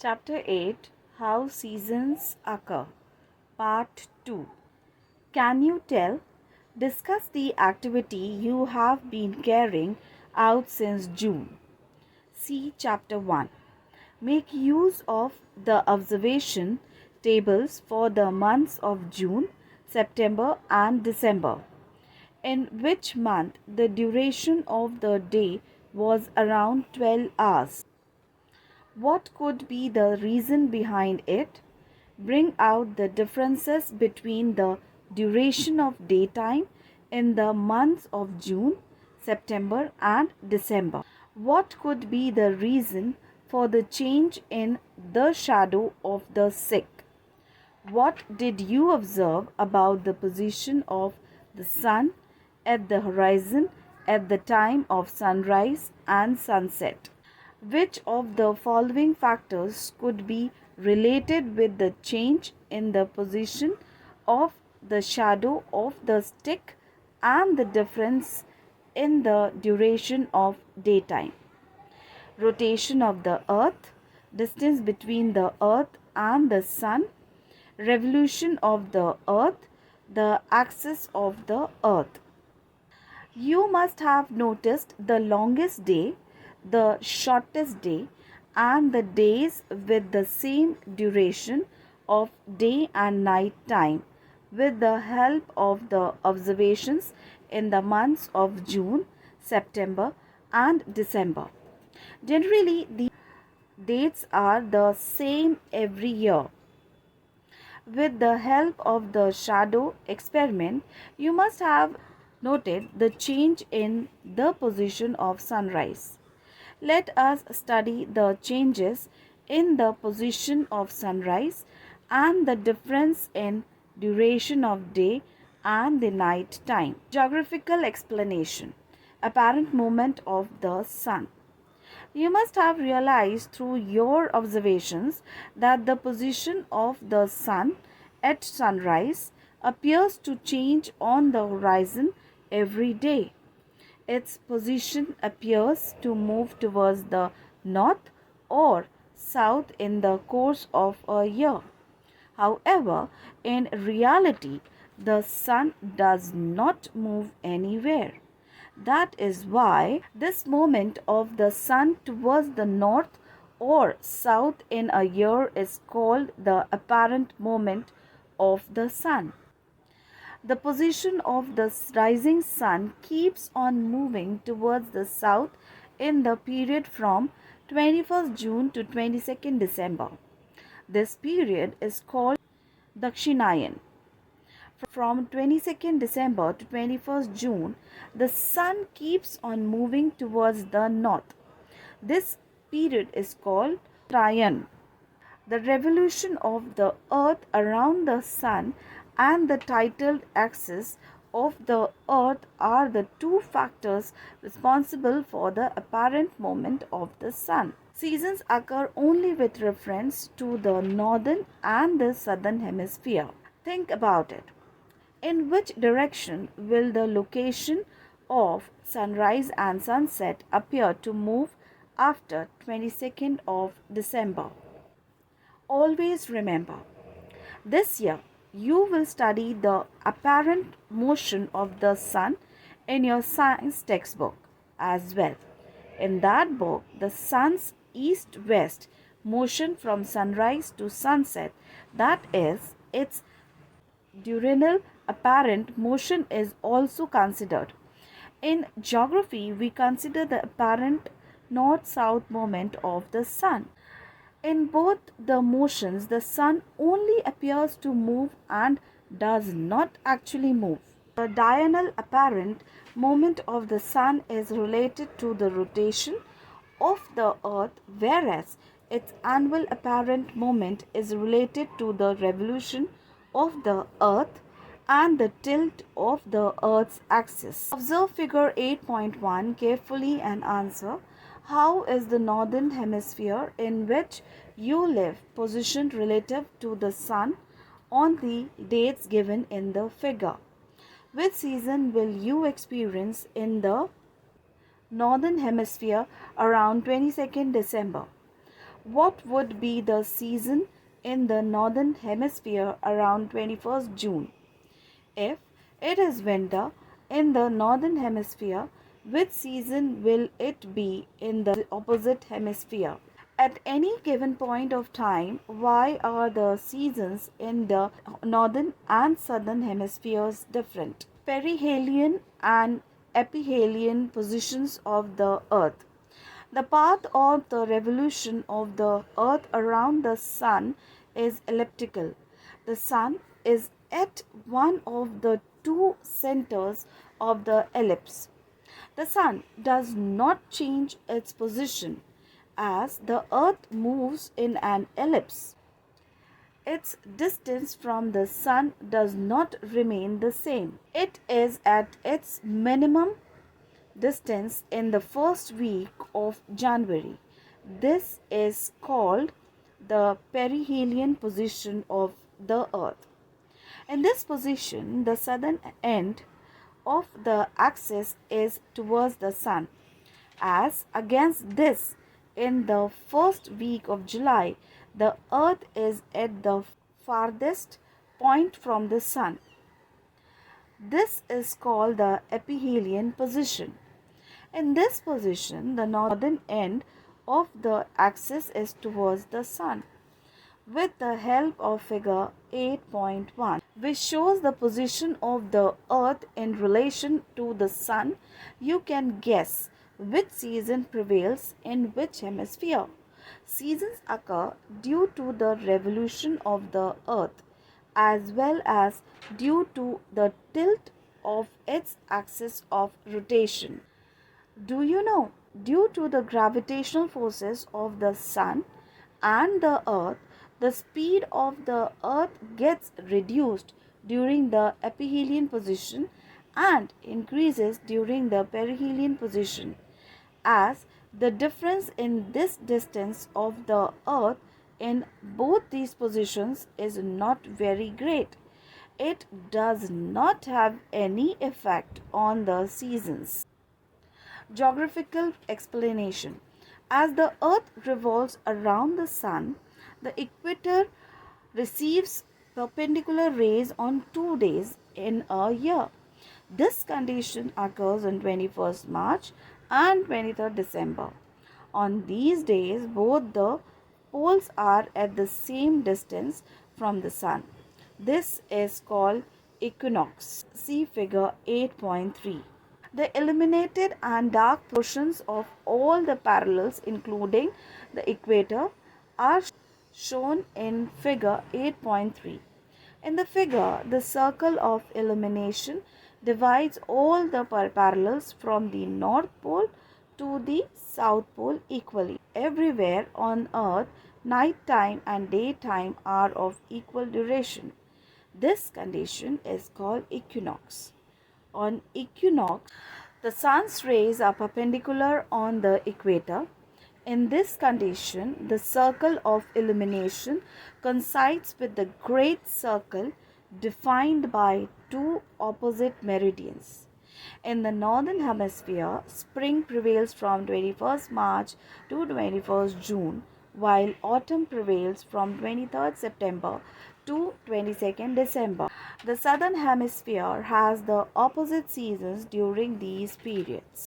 Chapter 8 How Seasons Occur Part 2 Can you tell? Discuss the activity you have been carrying out since June. See Chapter 1. Make use of the observation tables for the months of June, September, and December, in which month the duration of the day was around 12 hours. What could be the reason behind it? Bring out the differences between the duration of daytime in the months of June, September, and December. What could be the reason for the change in the shadow of the sick? What did you observe about the position of the sun at the horizon at the time of sunrise and sunset? Which of the following factors could be related with the change in the position of the shadow of the stick and the difference in the duration of daytime? Rotation of the earth, distance between the earth and the sun, revolution of the earth, the axis of the earth. You must have noticed the longest day, the shortest day, and the days with the same duration of day and night time with the help of the observations in the months of June, September, and December. Generally, the dates are the same every year. With the help of the shadow experiment, you must have noted the change in the position of sunrise. Let us study the changes in the position of sunrise and the difference in duration of day and the night time. Geographical explanation. Apparent movement of the sun. You must have realized through your observations that the position of the sun at sunrise appears to change on the horizon every day. Its position appears to move towards the north or south in the course of a year. However, in reality, the sun does not move anywhere. That is why this movement of the sun towards the north or south in a year is called the apparent movement of the sun. The position of the rising sun keeps on moving towards the south in the period from 21st June to 22nd December. This period is called Dakshinayan. From 22nd December to 21st June, the sun keeps on moving towards the north. This period is called Trayan. The revolution of the earth around the sun and the tidal axis of the earth are the two factors responsible for the apparent movement of the sun. Seasons occur only with reference to the northern and the southern hemisphere. Think about it. In which direction will the location of sunrise and sunset appear to move after 22nd of December? Always remember, this year you will study the apparent motion of the sun in your science textbook as well. In that book, the sun's east-west motion from sunrise to sunset, that is, its diurnal apparent motion is also considered. In geography, we consider the apparent north-south movement of the sun. In both the motions, the sun only appears to move and does not actually move. The diurnal apparent movement of the sun is related to the rotation of the earth, whereas its annual apparent movement is related to the revolution of the earth and the tilt of the earth's axis. Observe figure 8.1 carefully and answer. How is the northern hemisphere in which you live positioned relative to the sun on the dates given in the figure? Which season will you experience in the northern hemisphere around 22nd December? What would be the season in the northern hemisphere around 21st June? If it is winter in the northern hemisphere, which season will it be in the opposite hemisphere? At any given point of time, why are the seasons in the northern and southern hemispheres different? Perihelion and ephelion positions of the earth. The path of the revolution of the earth around the sun is elliptical. The sun is at one of the two centers of the ellipse. The sun does not change its position as the earth moves in an ellipse. Its distance from the sun does not remain the same. It is at its minimum distance in the first week of January. This is called the perihelion position of the earth. In this position, the southern end of the axis is towards the sun. As against this, in the first week of July, the earth is at the farthest point from the sun. This is called the ephelion position. In this position, the northern end of the axis is towards the sun. With the help of figure 8.1, which shows the position of the earth in relation to the sun, you can guess which season prevails in which hemisphere. Seasons occur due to the revolution of the earth as well as due to the tilt of its axis of rotation. Do you know? Due to the gravitational forces of the sun and the earth, the speed of the earth gets reduced during the ephelion position and increases during the perihelion position. As the difference in this distance of the earth in both these positions is not very great, it does not have any effect on the seasons. Geographical explanation. As the earth revolves around the sun, the equator receives perpendicular rays on 2 days in a year. This condition occurs on 21st March and 23rd December. On these days, both the poles are at the same distance from the sun. This is called equinox. See figure 8.3. The illuminated and dark portions of all the parallels, including the equator, are shown in figure 8.3. In the figure, the circle of illumination divides all the parallels from the North Pole to the South Pole equally. Everywhere on earth, night time and daytime are of equal duration. This condition is called equinox. On equinox, the sun's rays are perpendicular on the equator. In this condition, the circle of illumination coincides with the great circle defined by two opposite meridians. In the northern hemisphere, spring prevails from 21st March to 21st June, while autumn prevails from 23rd September to 22nd December. The southern hemisphere has the opposite seasons during these periods.